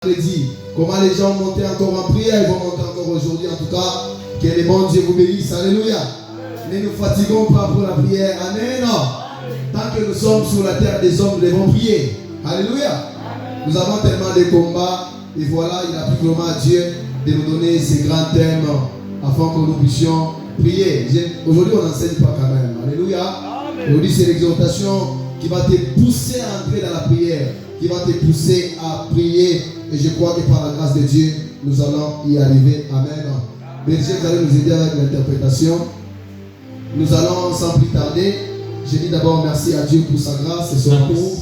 Comment les gens montaient encore en prière, ils vont monter encore aujourd'hui. En tout cas, que les bons Dieu vous bénisse. Alléluia. Ne nous fatiguons pas pour la prière. Amen. Tant que nous sommes sur la terre des hommes, nous devons prier. Alléluia. Nous avons tellement de combats. Et voilà, il a plu vraiment à Dieu de nous donner ces grands thèmes afin que nous puissions prier. Aujourd'hui, on n'enseigne pas quand même. Alléluia. Aujourd'hui, c'est l'exhortation qui va te pousser à entrer dans la prière, qui va te pousser à prier. Et je crois que par la grâce de Dieu, nous allons y arriver. Amen. Berger, vous allez nous aider avec l'interprétation. Nous allons sans plus tarder. Je dis d'abord merci à Dieu pour sa grâce et son amour.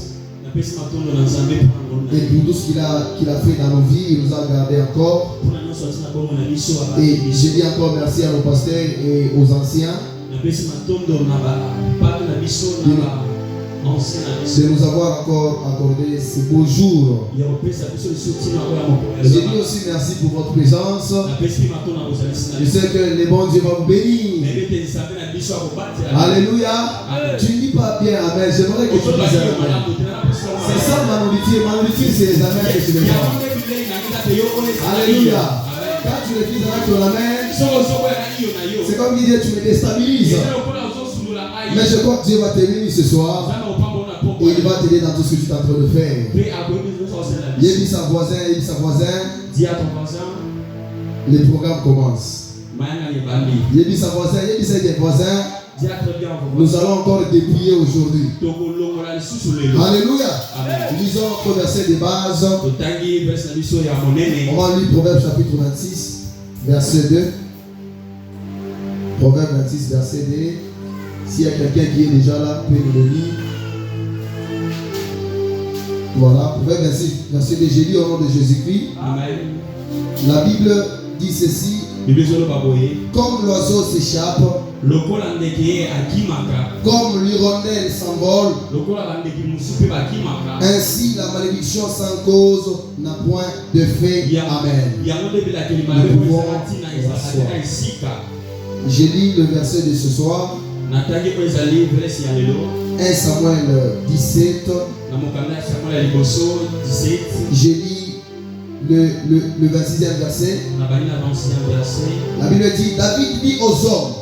Et pour tout ce qu'il a fait dans nos vies, il nous a gardés encore. Et je dis encore merci à nos pasteurs et aux anciens de nous avoir encore accordé ces beaux jours. Je dis aussi merci pour votre présence. Je sais que les bons Dieu vont vous bénir. Alléluia. Tu ne dis pas bien amen. J'aimerais que tu dises amen. C'est ça ma nourriture. Ma nourriture, c'est les amens que je vais faire. Alléluia. Quand tu le dis avec ton amen, c'est comme dire tu me déstabilises. Mais je crois que Dieu va t'aimer ce soir. Et il va t'aider dans tout ce que tu es en train de faire. Il dit sa voisin, dis à ton voisin, le programme commence. Il dit sa voisin, nous allons encore dépouiller aujourd'hui. Alléluia. Lisons le verset de base. On va lire Proverbe chapitre 26, verset 2. Proverbe 26, verset 2. S'il y a quelqu'un qui est déjà là, peut nous le lire. Voilà, Proverbe 26, verset 2. J'ai lu au nom de Jésus-Christ. Amen. La Bible dit ceci. Comme l'oiseau s'échappe, comme l'hirondelle s'envole, ainsi la malédiction sans cause n'a point de fin. Amen. Nous pouvons s'asseoir. J'ai lu le verset de ce soir. 1 Samuel 17. J'ai lu le 26e verset. La Bible dit, David dit aux hommes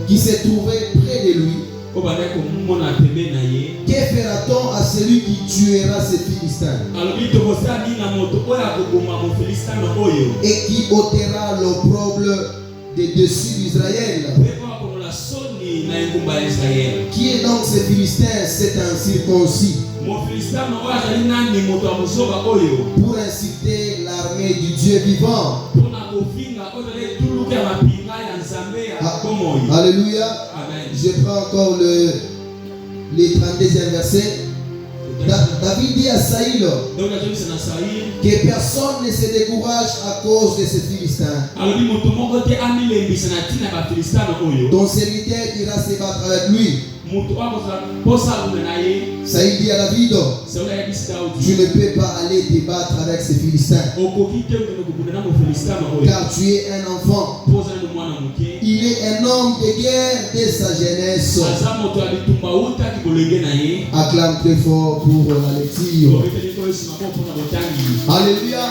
qui se trouvaient près de lui, que fera-t-on à celui qui tuera ces Philistins et qui ôtera l'opprobre des dessus d'Israël? Qui est donc ces Philistins, cet incirconcis, pour inciter l'armée du Dieu vivant? Alléluia. Je prends encore le 32e verset. David dit à Saïl que personne ne se décourage à cause de ces Philistins. Ton serviteur ira se battre avec lui. Saïl dit à David, tu ne peux pas aller te battre avec ces Philistins, car tu es un enfant. Il est un homme de guerre dès sa jeunesse. Acclame très fort pour la lecture. Alléluia.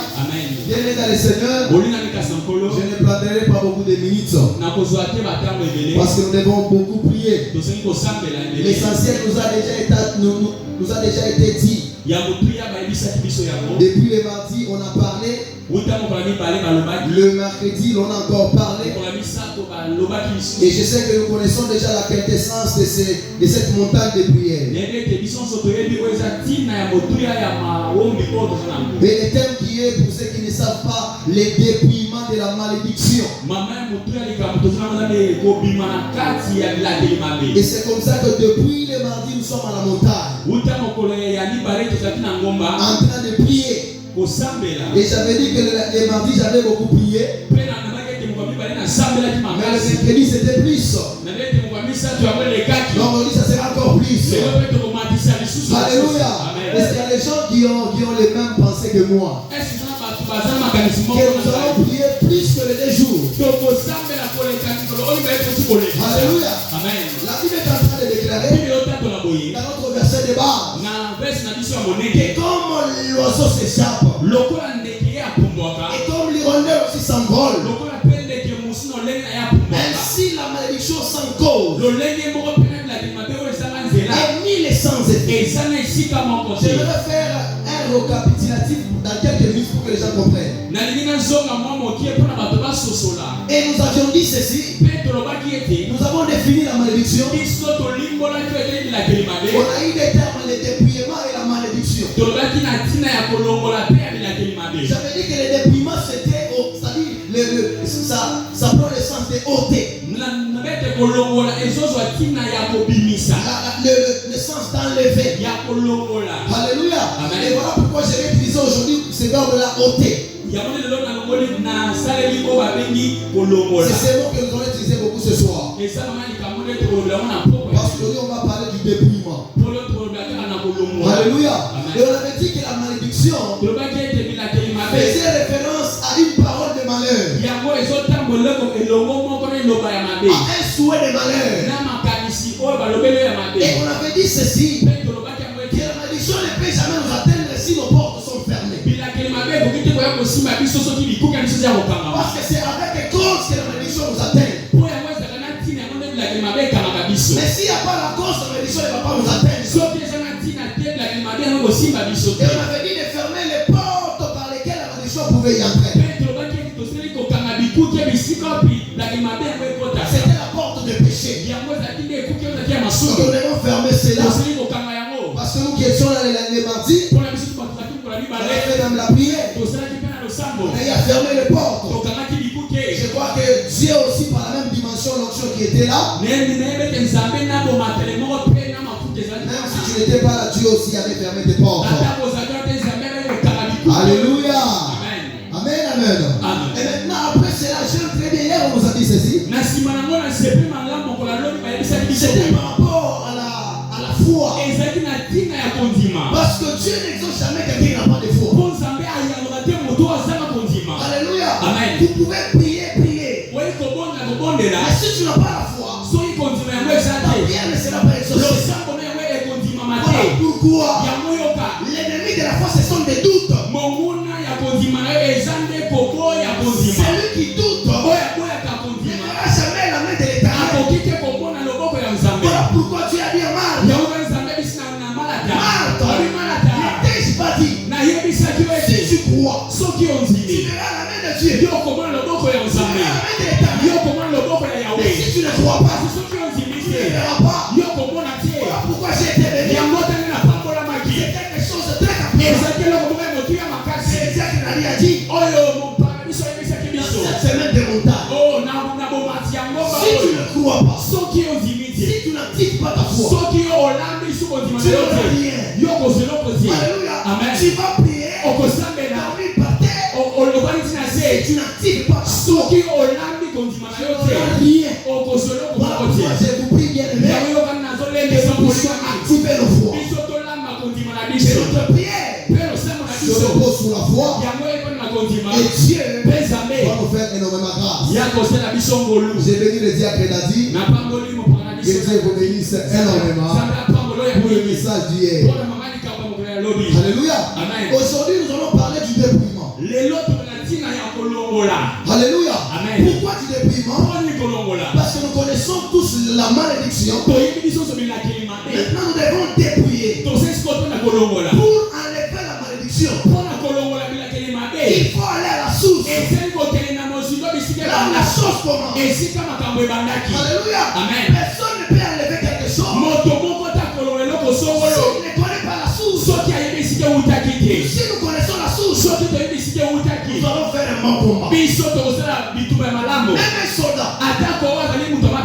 Bien-aimés dans le Seigneur, je ne prendrai pas beaucoup de minutes parce que nous devons beaucoup prier. L'essentiel nous a déjà été dit. Depuis le mardi, on a parlé. Le mercredi, on a encore parlé. Et je sais que nous connaissons déjà la quintessence de cette montagne de prière. Mais le thème qui est, pour ceux qui ne savent pas, les dépouillements de la malédiction. Et c'est comme ça que depuis le mardi, nous sommes à la montagne, en train de prier. Et j'avais dit que le mardi, j'avais beaucoup prié. Mais le mercredi, c'était plus. Donc on dit ça sera encore plus. Alléluia. Est-ce qu'il y a des gens qui ont les mêmes pensées que moi? Que nous allons prier plus que les 2 jours. Alléluia. La Bible est en train de déclarer dans notre verset de l'élevage, que comme l'oiseau s'échappe, et comme l'hirondelle aussi s'envole, ainsi la malédiction sans cause est mis les sans effet. J'aimerais faire un récapitulatif dans quelques minutes pour que les gens comprennent. Et nous avions dit ceci. Nous avons défini la malédiction. On a eu des termes, le dépouillement et la malédiction. J'avais dit que le dépouillement c'était, c'est-à-dire ça prend le sens de ôter. Le sens d'enlever. Alléluia. Et voilà pourquoi je vais utiliser aujourd'hui ce verbe-là, ôter. C'est ce mot que nous allons utiliser beaucoup ce soir. Parce qu'aujourd'hui on va parler du dépouillement. Alléluia. Et on avait dit que la malédiction faisait référence à une parole de malheur, à un souhait de malheur. Et on avait dit ceci, que la malédiction ne peut jamais nous atteindre si nos portes sont fermées. Parce que c'est avec cause que la malédiction nous atteint. Mais s'il n'y a pas la cause, la malédiction ne va pas nous atteindre. Et on avait dit de fermer les portes par lesquelles la malédiction pouvait y entrer. C'était la porte de péché. Nous devons fermer cela. Parce que nous qui étions là les mardis, on a fait même la prière. On a eu à fermer les portes. Je crois que Dieu aussi par la même dimension l'onction qui était là. Même si tu n'étais pas là, Dieu aussi avait fermé tes portes. Alléluia. Amen, amen. Et maintenant, après cela, j'aime très bien. Hier, on nous a dit ceci. C'était par rapport à la foi. Parce que Dieu n'exauce jamais quelqu'un qui n'a pas de foi. Alléluia. Amen. Vous pouvez prier. Mais si tu n'as pas la foi, ta prière ne sera pas exaucée. Voilà pourquoi l'ennemi de la foi, ce sont des doutes. Celui qui doute ne verra jamais la main de l'Éternel. Voilà pourquoi tu as dit à Marthe, ne t'ai-je pas dit, si tu crois, tu verras la main de Dieu, tu verras la main de l'Éternel. Mais si tu ne crois pas, tu ne verras pas. Voilà pourquoi j'ai été béni. C'est quelque chose de très important. Ezekiel a dit cette semaine de montagne, si tu ne crois pas, si tu n'actives pas ta foi, tu n'auras rien. Alléluia. Tu vas prier, dormir par terre, et tu n'actives pas ta foi, tu n'auras rien. Voilà pourquoi je vous prie bien aimé, que nous puissions activer nos foi. Et notre prière se repose sur la foi. Et Dieu va nous faire énormément grâce. J'ai béni le diacre Dadi. Que Dieu vous bénisse énormément pour le message d'hier. Alléluia. Aujourd'hui, nous allons parler du dépouillement. Alléluia. Pourquoi du dépouillement? Parce que nous connaissons tous la malédiction. Maintenant, nous devons dépouiller. Pour enlever la malédiction, il faut aller à la source. Là où la chose commence. Alléluia. Personne ne peut enlever quelque chose s'il ne connaît pas la source. Si nous connaissons la source, nous allons faire un bon combat. Même un soldat, quand il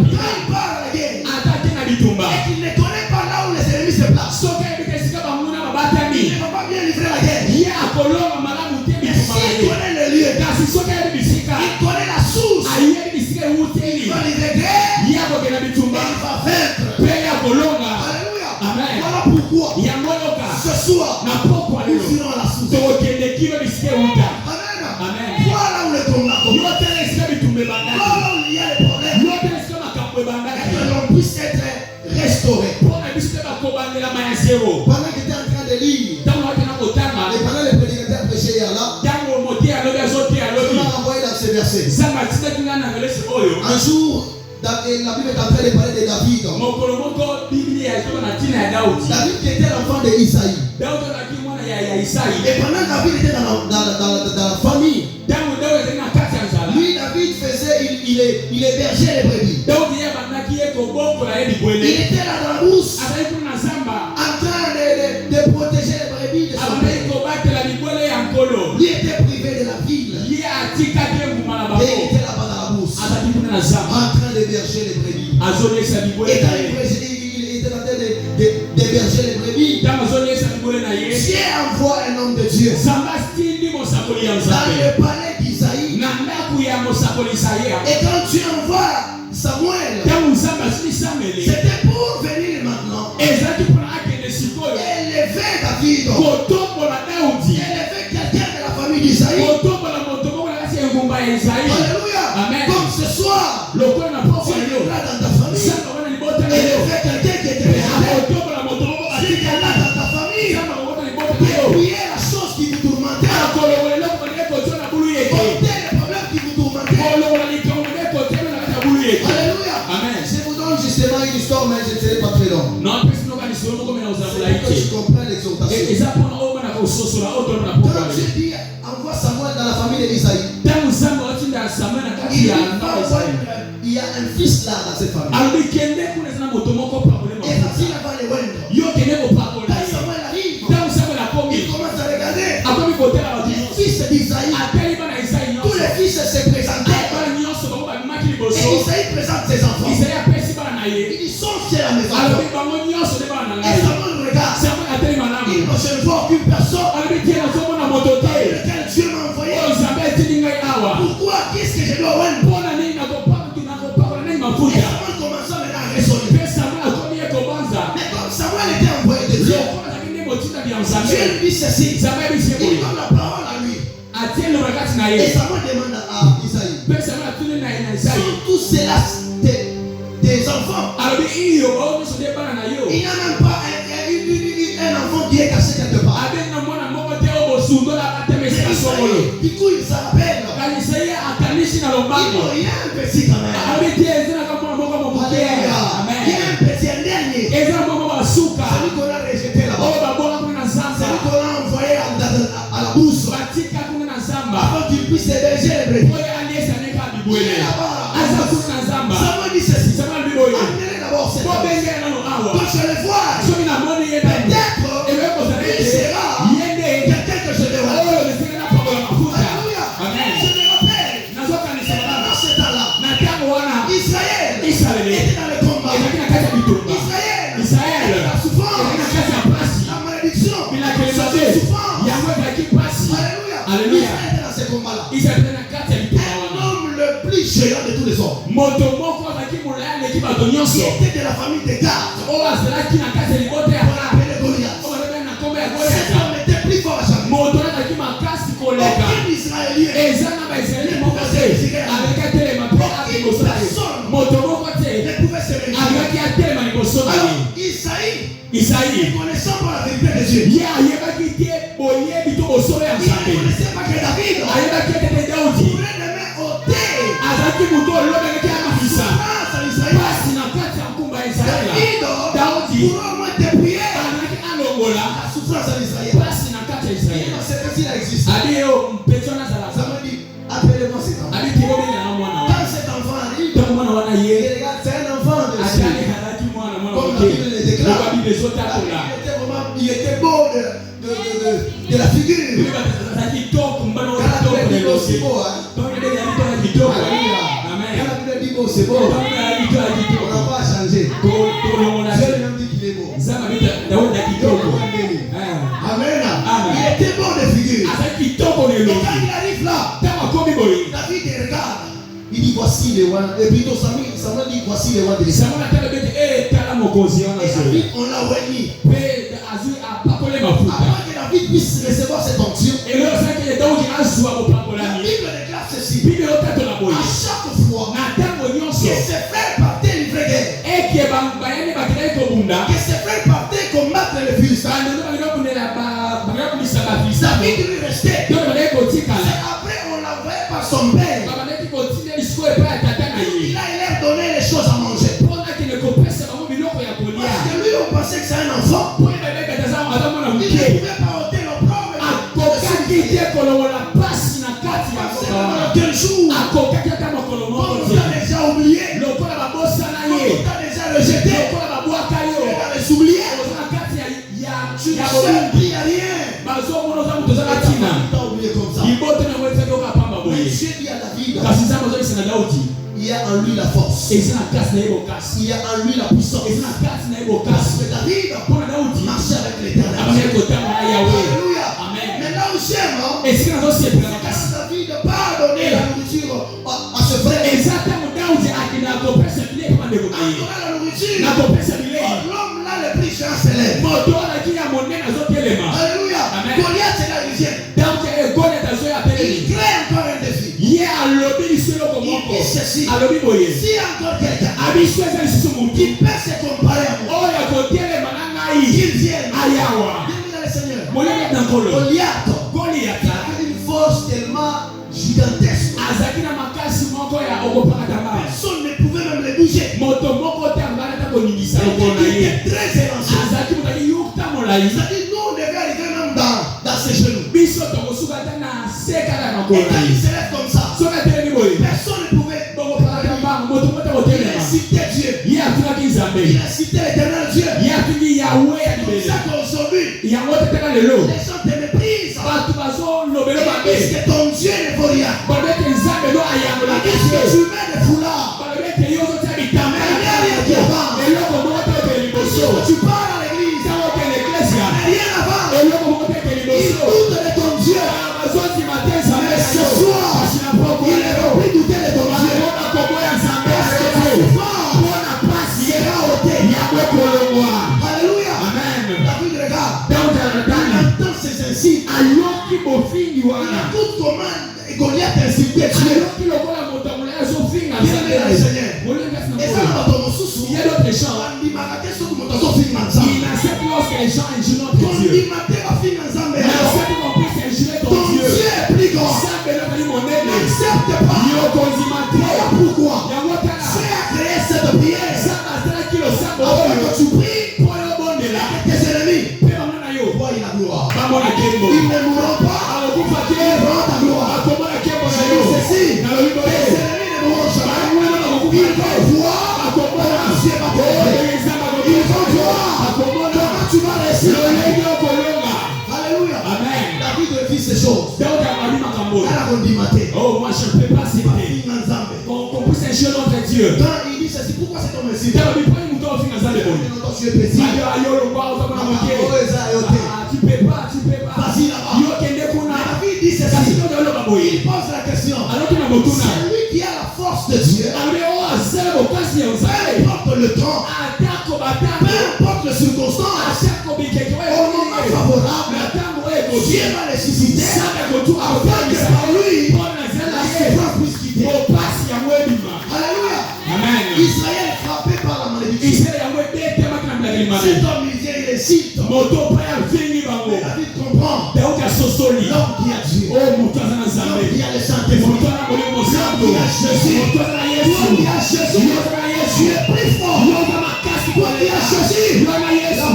part à la guerre et qu'il ne connaît pas là où les ennemis se placent, il ne va pas bien livrer la guerre. Mais s'il connaît le lieu, il connaît la source, il va livrer guerre et il va vaincre. Alléluia. Voilà pourquoi ce soir nous irons à la source. Amen. Voilà où le combat commence. Voilà où il y a les problèmes. Et que l'on puisse être restauré. le prédicateur prêchait hier là, il m'a renvoyé dans ce verset. Un jour, la Bible est en train de parler de David. David qui était l'enfant d'Isaïe. Et pendant que David était dans la famille, lui, David faisait, il hébergeait les brebis. Il était là dans la brousse, en train de protéger les brebis de son père. Lui était privé de la ville. Et il était là-bas dans la brousse, en train d'héberger les brebis. Et quand il était en train d'héberger les brebis, Dieu envoie un homme de Dieu dans le palais d'Isaïe. Et quand tu envoies Samuel, c'était pour venir maintenant élever David, élever quelqu'un de la famille d'Isaïe. Alléluia. Comme ce soir, tu es là dans ta famille, élever quelqu'un qui était méchant. Tu es là dans ta famille, dépouiller la chose qui vous tourmentait, ôter les problèmes qui vous tourmentaient. Alléluia. Amen. Je vous donne justement une histoire, mais je ne serai pas très long. Que tu comprends l'exhortation. Quand je dis envoie Samuel dans la famille d'Isaïe, il y a un fils là dans cette famille. Et facile avant les Wendo. Quand Samuel arrive, il commence à regarder les fils d'Isaïe. Tous les fils se présentaient. Et Isaïe présente ses enfants. Il dit sont chez la maison. Et Samuel regarde. Il dit je ne vois aucune personne avec lequel Dieu m'a envoyé. Pourquoi? Qu'est-ce que je dois voir? Et Samuel commença maintenant à raisonner. Mais comme Samuel était envoyé de Dieu, Dieu lui dit ceci. Il donne la parole à lui. Et Samuel demande à Isaïe, sont tous ceux-là des enfants? Il n'y a même pas un enfant qui est caché quelque part. Du coup, il s'appelle. Il y a un petit quand même. Il y a un petit, un dernier. Celui qu'on a rejeté là-bas. Celui qu'on a envoyé à la bourse. Avant qu'il puisse héberger les brebis. Il est là-bas. Samuel dit ceci. Amenez d'abord cet homme. Quand je le vois, peut-être il sera quelqu'un que je vais voir. Alléluia. Je me rappelle, dans ce temps-là, Israël était dans le combat. Israël était dans la souffrance, la malédiction, la souffrance. Alléluia. Israël était dans ce combat-là. Un homme le plus géant de tous les hommes, qui était de la famille de Gad, on l'appelait Goliath. Cet homme était plus fort à jamais. Aucun Israélien ne pouvait se mesurer à lui. Aucune personne ne pouvait se mesurer. Alors Isaïe, ne connaissant pas la vérité de Dieu, il ne connaissait pas que David pourrait demain ôter la souffrance à Israël. David pourrait au moins dépouiller la souffrance à Israël. C'est que s'il existe. Samuel dit, appelez-moi cet enfant. Quand cet enfant arrive, il regarde, c'est un enfant de Dieu. Comme la Bible le déclare, il était beau de la figure. Quand la Bible dit beau, c'est beau. Quand la Bible dit beau, c'est beau. On n'a pas changé. Dieu lui dit qu'il est beau. Amen. Il était beau de figure. Et quand il arrive là, David regarde. Il dit voici les rois. Et plutôt Samuel dit voici les rois de l'Israël. Et David, on l'a réuni. Avant que David puisse recevoir cette onction, la Bible déclare ceci. À chaque fois que ses frères partaient livrer guerre, que ses frères partaient combattre les Philistins, David lui rester. C'est après on l'a envoyé par son père. Il a donné les choses à manger. Parce que lui on pensait que c'est un enfant. Il ne pouvait pas ôter l'opprobre. Quel jour on t'a déjà oublié, on t'a déjà rejeté, on t'a les oublié. Tu ne sais plus à rien. Tu t'as oublié comme ça. Mais Dieu dit à David, il y a en lui la force. Il y a en lui la puissance. Parce que David marchait avec l'Éternel. Alléluia. Mais là où j'aime, c'est quand David pas donné la nourriture à ce frère. Adorer la nourriture. L'homme là le plus cher s'élève. Alléluia. Goliath est là, il vient. Il crée encore un défi. Il dit ceci. Si encore quelqu'un qui peut se comparer à moi, qu'il vienne. Bienvenue le Seigneur. Goliath avait une force tellement gigantesque. Personne ne pouvait même le bouger. Il était très élancé. C'est-à-dire, nous on devait arriver même dans ses genoux. Et quand il se lève comme ça, personne ne pouvait. Il a cité Dieu. Il a cité l'éternel Dieu. C'est comme ça qu'aujourd'hui, les gens te méprisent. Ils disent que ton Dieu ne vaut rien. Ils disent que tu mets des foulards. Il n'y a rien qui avance. Tu pars à l'église. Il n'y a rien avant. Ils doutent de ton Dieu. Mais ce soir, il est repris douter de ton Dieu. Parce que ta foi sera ôtée. Alléluia. David regarde. Il entend ces insultes. Il écoute comment Goliath insultait Dieu. Et ça, dans mon sous-sous, il y a d'autres gens. Ton Dieu est plus grand. N'accepte pas. Pourquoi? C'est à créer cette prière afin que tu pries pour tes ennemis. Vois la gloire. Ils ne mourront pas. Ils verront ta gloire. Ceci, tes ennemis ne mourront jamais. Ils vont voir comment Dieu va t'aider. Ils vont voir comment tu vas réussir. Alléluia. David refuse ces choses. Oh, moi je ne peux pas citer. Qu'on puisse injurier notre Dieu. Quand il dit ceci, pourquoi c'est ton messie? Tu es petit. Tu peux pas. Vas-y là-bas. David dit ceci. Il pose la question. C'est lui qui a la force de Dieu. Peu importe le temps, peu importe les circonstances, au moment favorable, Dieu va les susciter afin que par lui, la souffrance puisse quitter. Alléluia. Amen. Israël frappé par la malédiction. Cet homme il vient, il récite. Mais David comprend. L'homme qui a Dieu. L'homme qui a les saints-témoins. L'homme qui a Jésus. L'homme qui a Jésus. Tu es plus fort. Toi qui as Jésus. La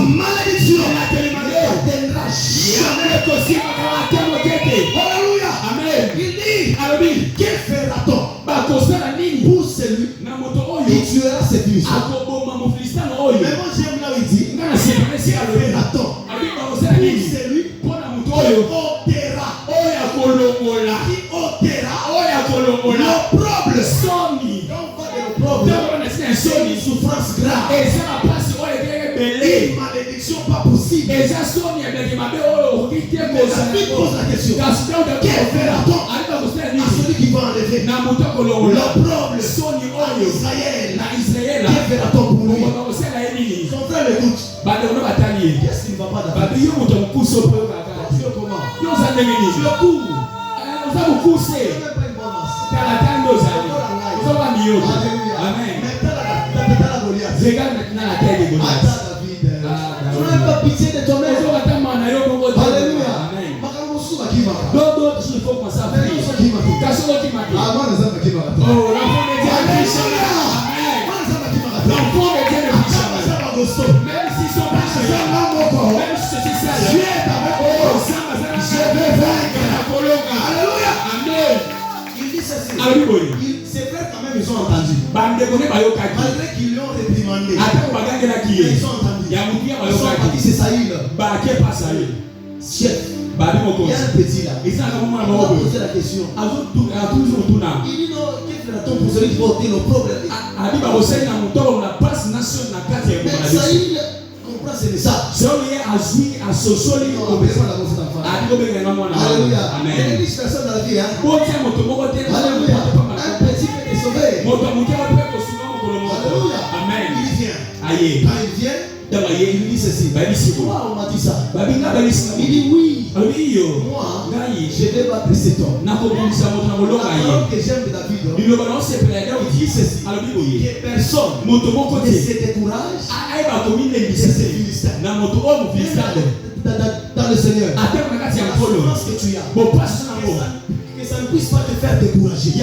malédiction n'atteindra jamais. Alléluia. Amen. Il dit, que fera-t-on pour celui qui tuera ses fils? Mais moi j'aime là où il dit, que fera-t-on pour celui qui ôtera l'opprobre. C'est une souffrance grave. Une malédiction pas possible. Et David pose la question, que fera-t-on à celui qui va enlever l'opprobre Israël? Que fera-t-on pour lui? Son frère l'écoute. Qu'est-ce qui ne va pas David? Tu es comment? Tu es court. Tu n'es même pas une bonne masse. Amen. Maintenant la Goliath. Regarde maintenant la tête de Goliath. Tu n'as pas pitié de toi-même. Alléluia. Amen. Makamusu akiva. D'autres jours, il faut commencer à prier. Kacholo qui m'a dit. Ah, moi, nous avons qui m'a dit. Oh, l'enfant de Dieu est puissant. Amen. L'enfant de Dieu est puissant. Même si son péché, même si c'est ça, Dieu est avec eux. Je vais vaincre la colonne. Alléluia. Amen. Il dit ceci. Ses frères, quand même, ils ont entendu. Malgré qu'ils l'ont réprimandé. Ils ont entendu. Ils sont partis, c'est Saïl. Chef. Il y a un petit là. On va poser la question. Il dit non, qu'est-ce que ton pour celui qui va ôter nos problèmes? Mais Saïl comprend ce message. Alléluia. Il y a 10 personnes dans la vie. Alléluia. Un petit peut te sauver. Alléluia. Amen. Il vient. Aïe. Quand il vient, il dit ceci. Pourquoi on m'a dit ça? Il dit oui. Moi, je vais battre cet homme. La parole que j'aime de David, il dit ceci. Que personne ne se décourage de ces Philistins. Dans le Seigneur. La souffrance que tu as. Que ça ne puisse pas te faire décourager. Ne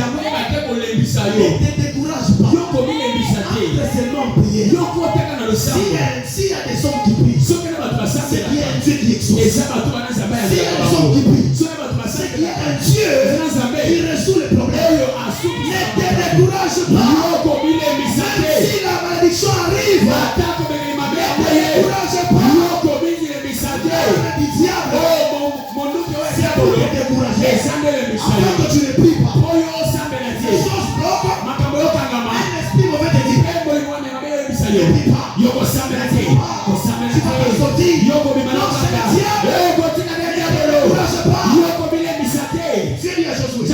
te décourage pas. Après seulement prier. S'il y a des hommes qui prient, c'est qu'il y a un Dieu qui exauce. S'il y a des hommes qui prient, c'est qu'il y a un Dieu qui résout les problèmes. Ne te décourage pas. Même si la malédiction arrive, ne te décourage pas. Du diable, c'est pour te décourager. Afin que tu ne pries pas. Les choses bloquent. Un esprit mauvais te dit. Ne prie pas. Tu vas te sortir. Non, c'est le diable. Ne te décourage pas. Dieu dit à Josué.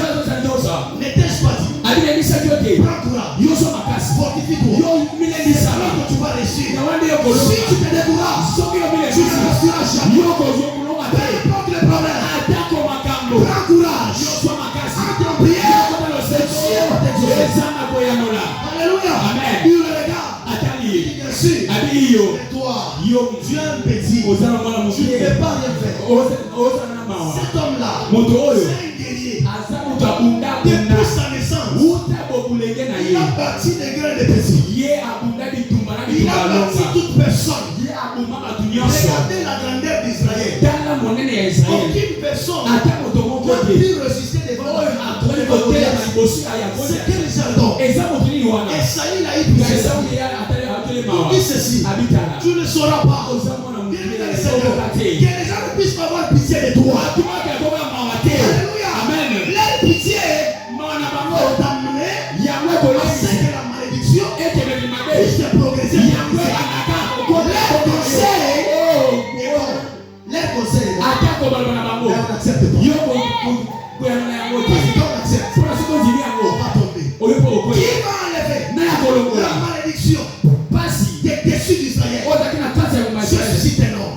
N'étais-je pas dit? Prends courage. Fortifie-toi. C'est là que tu vas réussir. Si tu te décourages, tu ne réussiras jamais. Peu importe le problème. Prends courage. Entre en prière. Dieu va t'exaucer. Alléluia. Amen. Il le regarde. Il dit bien sûr. Et toi, tu es un petit. Tu ne peux pas rien faire. Cet homme-là, c'est un guerrier. Depuis sa naissance, il a bâti des grains de petits. Il a bâti toute personne. Regardez la grandeur d'Israël. Aucune personne n'a pu résister devant Goliath. C'est quel jardin? Et Saïl a eu puissance. Il dit ceci. Tu ne sauras pas. Que les gens ne puissent pas avoir pitié de toi. Alléluia. Amen. Leur pitié va t'amener à ce que la malédiction puisse te progresser. Leur conseil, on n'accepte pas. Parce qu'on accepte, on va tomber. Qui va enlever la malédiction dessus d'Israël? Ceci est non.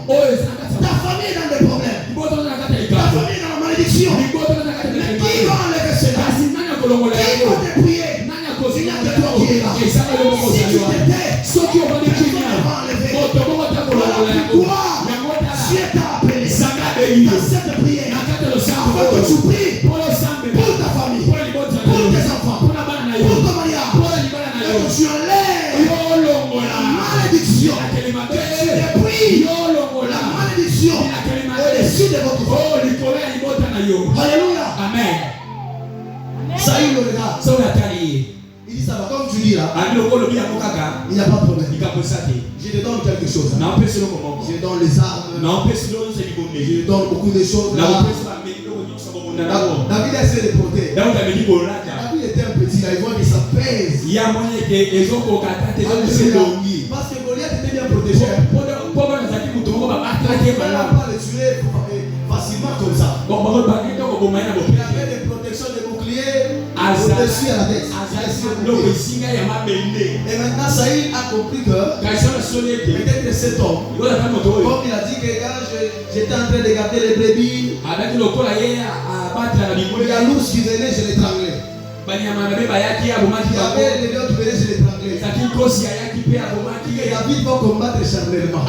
Ta famille est dans des problèmes. Ta famille est dans la malédiction. Mais qui va enlever cela? Qui va te prier? Il n'y a que toi qui es là. Si tu t'étais, personne ne va enlever. Pourquoi Dieu t'a appelé dans cette prière afin que tu pries pour ta famille, pour tes enfants, pour ton mariage, et que tu enlèves la malédiction, que tu dépouilles la malédiction au-dessus de votre vie. Alléluia. Amen. Saïl le regarde. Il dit ça va, comme tu dis là, il n'y a pas de problème. Je te donne quelque chose. Je te donne les armes. Je te donne beaucoup de choses. David a essayé de porter. David était un petit là, il voit que ça pèse. Parce que Goliath était bien protégé. On ne pas le tuer facilement comme ça. Il avait des protections de boucliers au-dessus à la tête. Et maintenant Saïl a compris que peut-être cet homme, comme il a dit que quand j'étais en train de garder les brebis, il y a l'ours qui venait, je l'étranglais. Il y avait les lions qui venaient, je l'étranglais. Et David va combattre charnellement.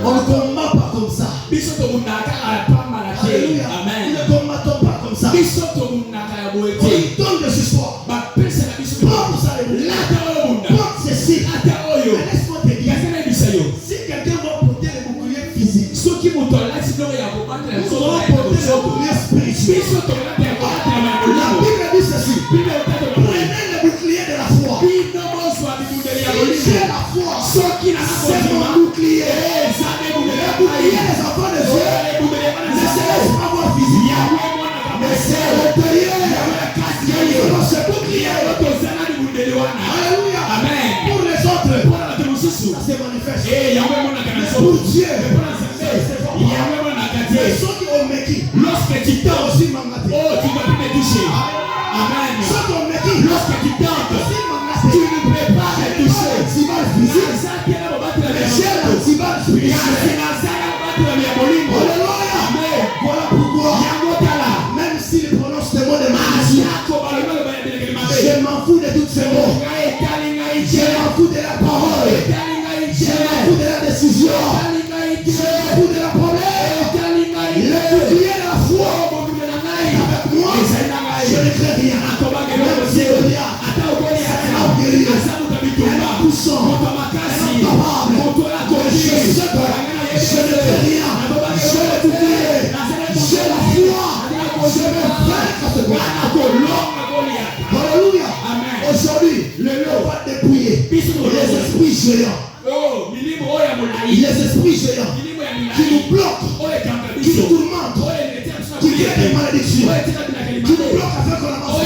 On ne combat pas comme ça. biso tobundaka apamba na te. Alléluia. Amen. Nous ne combattons pas comme ça. biso tobundaka ya boye On te. donne des histoires. bapesa na biso Porte ça les bouteilles. lata oyo bunda Porte ceci. lata oyo Mais laisse-moi te dire. yakana bisa yo Si quelqu'un va porter les boucliers physiques, soki moto alati biloko ya kobatela nous biso allons porter les boucliers spirituels. biso tolata ya kobatela La molimo Bible dit ceci. bible otato Prenez les boucliers de la foi. bino bozwa bibundeli ya Si molimo j'ai la foi, soki na c'est mon bouclier. eza nde bundeli Les ya boucliers molimo des enfants de Dieu ebundeli ya bana ne se nzambe laissent pas voir physique. yango emonaka Mais c'est maselo l'intérieur. yango ya kasi Nous oyo avons ce bouclier. yango tozala bibundeli wana Alléluia. amen Pour les autres, mpona bato mosusu ça se manifeste. yango emonaka na Mais solo pour Dieu, mpona nzambe yango emonaka te c'est ceux qui ont méqui. lorsque tu T'as tentes aussi mangaté. oh tu ne peux pas toucher amen Ceux qui ont méqui. lorsque tu tentes Aussi tu mangaté. ne peux pas te toucher L'antimal physique. nazakela bobatela Mais ya j'ai l'antimal spirituel. nazala bobatela ya molimo Alléluia. amen Voilà pourquoi, yango tala même s'il prononce des mots de malédiction, atako balobaloba ya bilekeli mabe je m'en fous de toutes ces mots. ngai etali ngai Je te m'en fous de la parole. etali ngai Je te m'en fous de la décision. etali ngai Je te m'en fous de la problème. etali ngai Le te bouclier de la foi. bobundela na ngai Avec moi, ezali na ngai je ne crains rien. akobaka Même eloko si te le dia, ata okoli un homme guerrier, asabuka bitumba un puissant, moto makasi un homme capable. moto ya koki Je sais que je ne fais rien. Je le bouclier. J'ai la foi. Je vais vaincre ce combat. Alléluia. Amen. Aujourd'hui, on va dépouiller les esprits géants. Les esprits géants qui nous bloquent, qui nous tourmentent, qui viennent des malédictions, qui nous bloquent afin qu'on avance.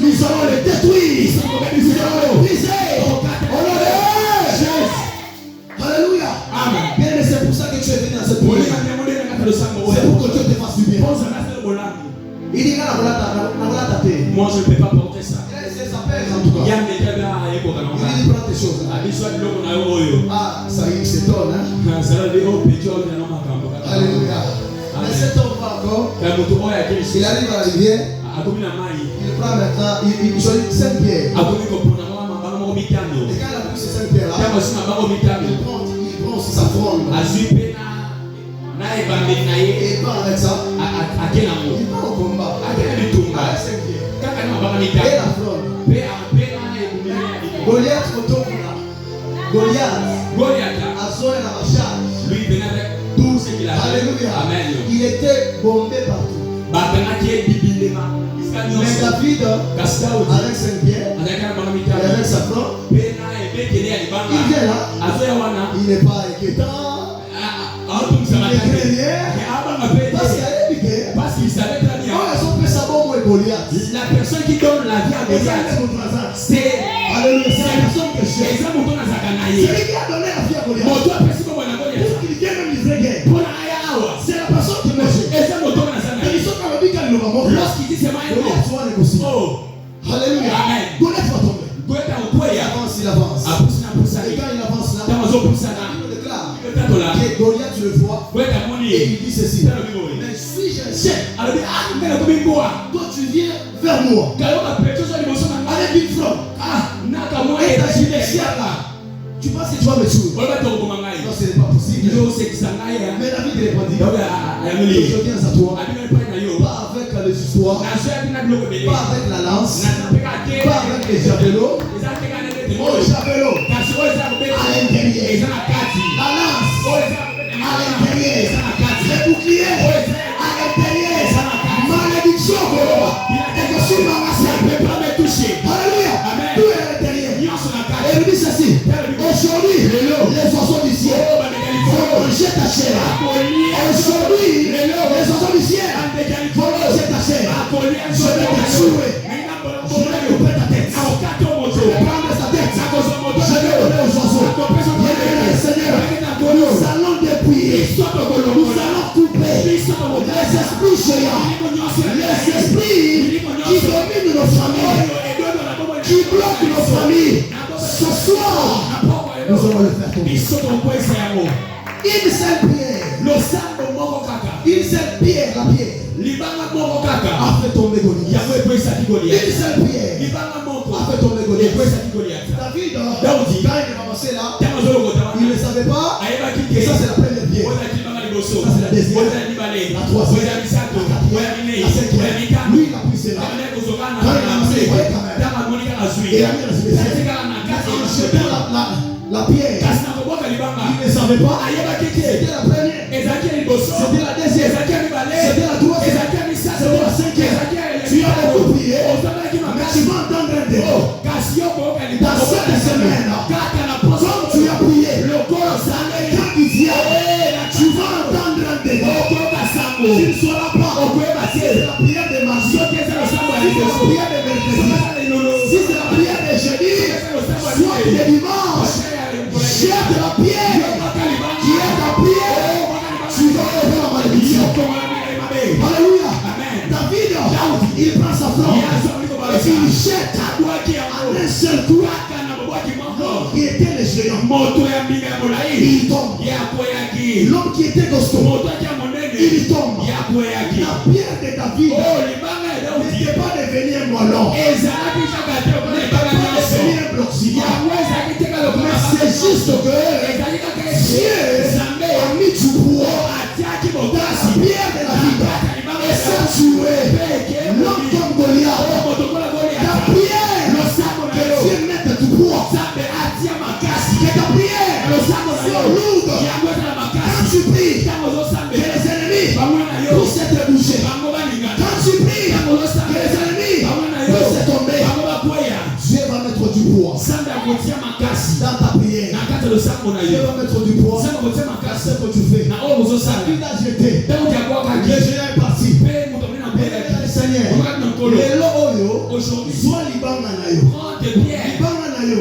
Nous allons les détruire. Nous allons les briser. Au nom de Jésus. Alléluia. Amen. Bien, c'est pour ça que tu es venu à cette prière. C'est pour que Dieu te fasse du bien. Il dit Moi je ne peux pas porter ça. c'est sa paix en tout cas. Il dit prends tes choses. Ah, ça y est, c'est ton, hein. Alléluia. Mais cet homme va encore. Il arrive à la rivière. Il prend maintenant, il choisit 5 pierres. Et quand il a pris ces 5 pierres-là, il prend aussi sa fronde. Et il part avec ça. Il part au combat. Avec 5 pierres. Et la fronde. Goliath retourne là. Goliath a sonné dans la charge. Lui venait avec tout ce qu'il avait. Alléluia. Amen. Il était bombé partout. Mais David, avec 5 pierres, et avec sa fronde, il vient là. Il n'est pas inquiétant. Il ne craint rien. Parce qu'il savait très bien. Ils ont fait ça bon et Goliath. La personne qui donne la vie à Goliath, c'est Alléluia. C'est la personne que j'ai. c'est Celui qui a donné la vie à Goliath. Pour qu'il vienne même livrer guerre. C'est la personne qui m'a jeté. Et ils sont quand même dit qu'elle va mourir. Lorsqu'il dit c'est Goliath soit négocié. Alléluia. Amen. Goliath va tomber. Il avance. Et quand il avance là, il déclare que Goliath le voit et il dit ceci. Mais si je jette, toi tu viens vers moi avec une fronde et ta gymnasiale là, tu penses que tu vas me tuer? Non, ce n'est pas possible. Mais David répondit, je viens à toi, pas avec les histoires, pas avec la lance, pas avec les javelots. Oh, le javelot à l'intérieur, la lance à l'intérieur, les boucliers à l'intérieur, malédiction, et que sur ma race, elle ne peut pas me toucher. Alléluia. Tout est à l'intérieur. Et il dit ceci, aujourd'hui, les oiseaux du ciel vont manger ta chair. Aujourd'hui, les oiseaux du ciel vont manger ta chair. Je vais te tuer. Je vais couper ta tête. Je vais prendre sa tête. Je vais donner aux oiseaux. Bien-aimé Seigneur, nous allons dépouiller. Nous allons couper les esprits géants. Les esprits qui dominent nos familles. Qui bloquent nos familles. Ce soir, nous allons le faire tomber. Une seule pierre. Une seule pierre, la pierre a fait tomber Goliath. Une seule pierre a fait tomber Goliath. David, quand il est avancé là, il ne savait pas que ça c'est la première pierre. Ça, c'est la deuxième. La troisième. La quatrième. La cinquième. Lui, il a pris cela. Quand il a amené, quand même. Et il a mis la spéciale. Il a jeté la pierre. Il ne savait pas. C'était la première. C'était la deuxième. C'était la troisième. C'était la cinquième. Tu as beaucoup prié. Mais tu vas entendre un démon. Dans cette semaine, comme tu as prié, quand il vient, tu vas entendre un démon. Tu ne sauras pas. C'est la prière de mardi. Si c'est la prière de mercredi. Si c'est la prière de jeudi. Soit de dimanche. Jette la pierre. Qui est ta prière. Tu vas lever la malédiction. Alléluia. David, il prend sa flamme. Et puis il jette en un seul coup. Qui était le géant. Il tombe. L'homme qui était costaud. Il tombe. La pierre de David n'était pas devenue un moellon. N'était pas devenue un bloc. Mais c'est juste que Dieu a mis du poids dans la pierre de David. Et c'est tué l'homme comme Goliath. La prière que Dieu mette du poids. Que ta prière soit lourde. Quand tu pries, que les ennemis puissent être bouchés. Quand tu pries, que les ennemis puissent tomber. Dieu va mettre du poids dans ta prière. Dieu va mettre du poids dans ce que tu fais. David a jeté. Le géant est parti. Seigneur, le loyo, soit libanga na yo. Libanga na yo.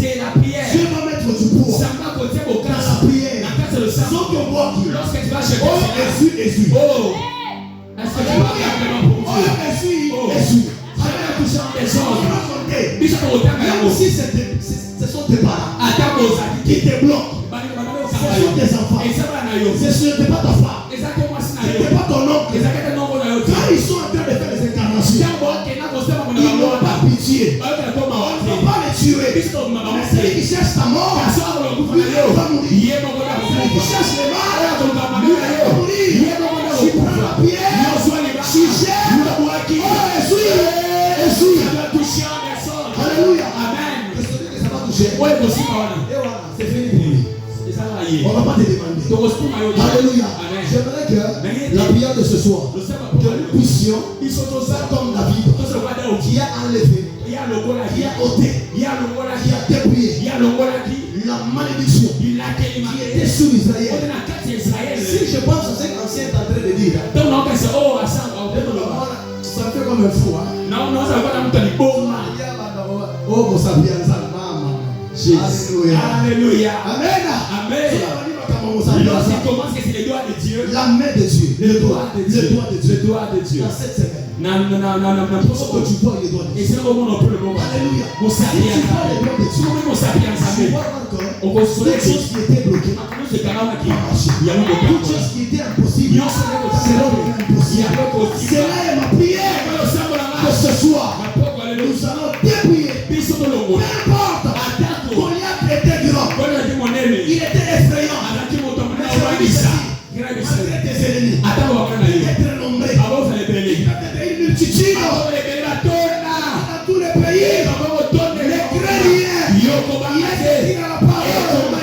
C'est la prière. Dieu va mettre du poids dans la prière. Sans que moi qui. Lorsque tu vas chercher, Essuie. oh, est-ce que tu vas vraiment pour Dieu? Essuie. Même si ce sont tes parents qui te bloquent, ce sont tes enfants, ce n'est pas ta femme, ce n'est pas ton oncle. Quand ils sont en train de faire les incarnations, ils n'ont pas pitié. On ne va pas les tuer. Mais celui qui cherche ta mort, lui ne va pas mourir. Celui qui cherche les morts, lui ne va pas mourir. Tu prends la pierre, tu jettes. Essuie. Alléluia. Amen. Que celui que ça va toucher. Ouais, aussi, Et voilà, c'est fini pour lui. On ne va pas te demander. Alléluia. J'aimerais que la prière de ce soir, que nous puissions faire comme David, qui a enlevé, qui a ôté, qui a dépouillé la malédiction qui était sur Israël. Si je pense à ce qu'Ancien est en train de dire, ça fait comme un fou. Oh, vous saviez ça, maman. Alléluia. Amen. Lorsqu'il commence que c'est le doigt de Dieu, la main de Dieu, le doigt de Dieu, le doigt de Dieu. Dans cette semaine, non. que tu vois les doigts de Dieu. Et c'est le moment où on peut le moment. Alléluia. Mon Si tu vois les doigts de Dieu, tu vois encore toutes choses qui étaient bloquées. Toutes choses qui étaient impossibles seront devenues impossibles. Cela est ma prière que ce soir, nous allons dépouiller. Peu importe, Goliath était grand, il était effrayant. Malgré tes ennemis, être nombré, une multitude dans tous les pays, les guerriers, il a dit dans la parole,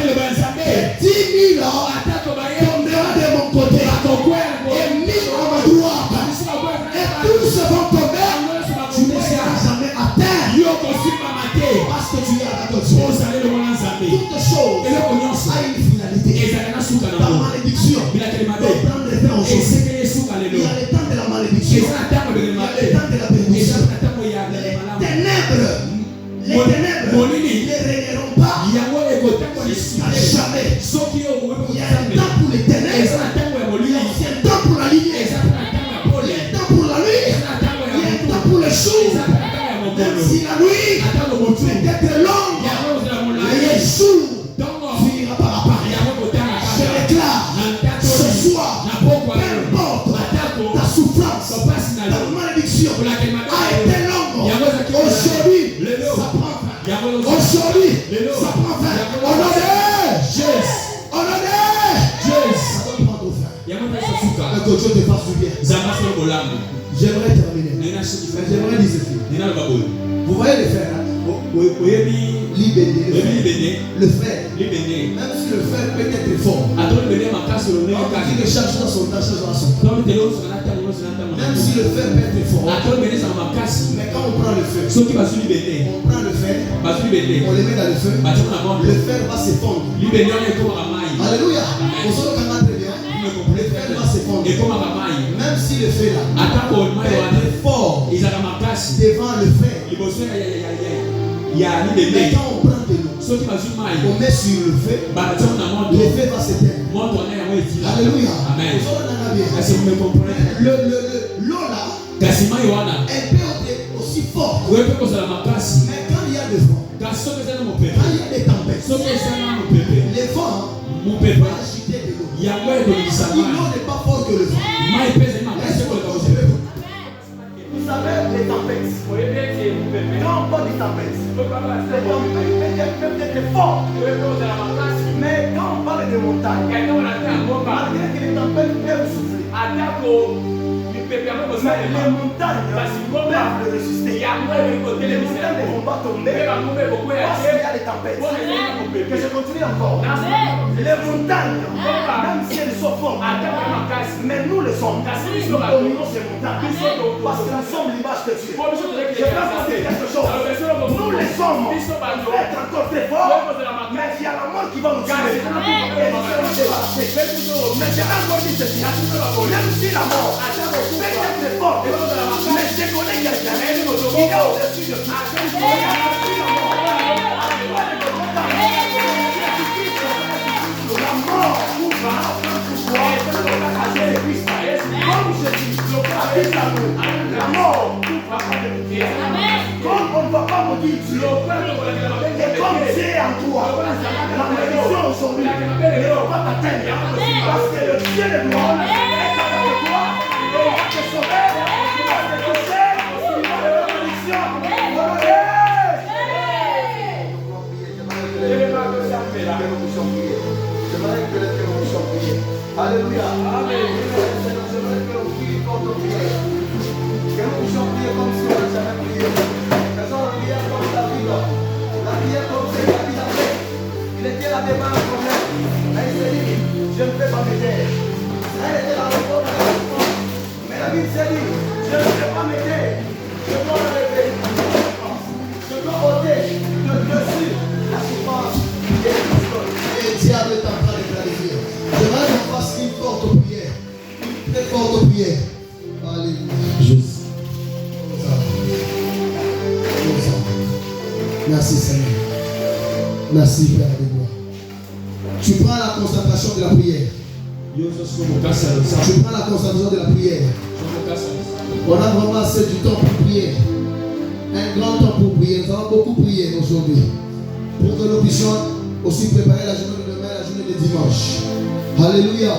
10 000 tomberont de mon côté, et 1000 à ma droite, et tous vont tomber, tu ne seras jamais à terre, parce que tu es à ta Dieu. Toute chose a une finalité. La malédiction doit prendre effet en chose. Il y a le temps de la malédiction. Il y a le temps de la bénédiction. Les ténèbres ne régneront pas jusqu'à jamais. Il y a un temps pour les ténèbres. Il y a un temps pour la lumière. Il y a un temps pour la nuit. Il y a un temps pour le jour. Même si la nuit peut être longue, le jour finira par apparaître. Je déclare ce soir, peu importe ta souffrance, ta malédiction a été longue. Aujourd'hui, ça prend fin. Aujourd'hui, ça prend fin. On a des Que Dieu te fasse du bien. J'aimerais terminer. Mais j'aimerais dire ceci. Vous voyez le fer là? Libéné. Le fer. Même si le fer peut être fort. On dit que chaque chose a son temps, chaque chose a son temps. Même si le fer peut être fort. Mais quand on prend le fer, on prend le fer, on le met dans le feu, le fer va se fondre. Alléluia. Vous savez comment très bien. Le fer va se fondre. Même si le fer là est fort devant le fer. Mais quand on prend de l'eau, on met sur le feu, le feu va s'éteindre. Alléluia. Est-ce que vous me comprenez? L'eau là, elle peut être aussi forte. Mais quand il y a le vent, quand il y a des tempêtes, les vents vont agiter de l'eau. Si l'eau n'est pas forte que le vent, vous savez, les tempêtes. Quand on parle des tempêtes, les tempêtes peuvent être fortes. Mais quand on parle de montagnes, malgré que les tempêtes peuvent souffler, mais les montagnes peuvent le résister. Les montagnes ne vont pas tomber parce qu'il y a les tempêtes. Que je continue encore. Les montagnes, même si elles sont fortes, mais nous le sommes. Nous dominons ces montagnes parce que nous sommes l'image de Dieu. Je vais vous dire quelque chose. Nous les sommes. Être encore très forts, mais il y a la mort qui va nous tuer. Et nous serons débarrassés. Mais j'ai encore dit ceci. Même si la mort peut être forte, mais je connais quelqu'un qui est au-dessus de tout. La mort va comme je dis, la mort va pas te dire. Comme on ne va pas me dire Dieu, et comme Dieu est en toi, la malédiction aujourd'hui ne va pas t'atteindre. Parce que le Dieu de gloire est avec toi, et il va te sauver, il va te toucher, il va te bénédiction. J'aimerais que nous puissions prier. Alléluia. Amen. J'aimerais que nous prions comme nous prions. Que nous puissions prier comme si on n'avait jamais prié. Faisons la prière comme David. La prière comme c'est David a fait. Il était là devant un problème. Là il s'est dit, je ne peux pas m'aider. Là il était là devant un problème. Mais David s'est dit, je ne peux pas m'aider. Je dois me lever. Je dois ôter de dessus la souffrance et la souffrance. Et le diable est en train de clarifier. J'aimerais qu'on fasse une forte prière. Une très forte prière. Alléluia. Jésus. Merci Seigneur. Merci Père de gloire. Tu prends la concentration de la prière. Tu prends la concentration de la prière. On a vraiment assez du temps pour prier. Un grand temps pour prier. Nous allons beaucoup prier aujourd'hui. Pour que nous puissions aussi préparer la journée de demain, la journée de dimanche. Alléluia.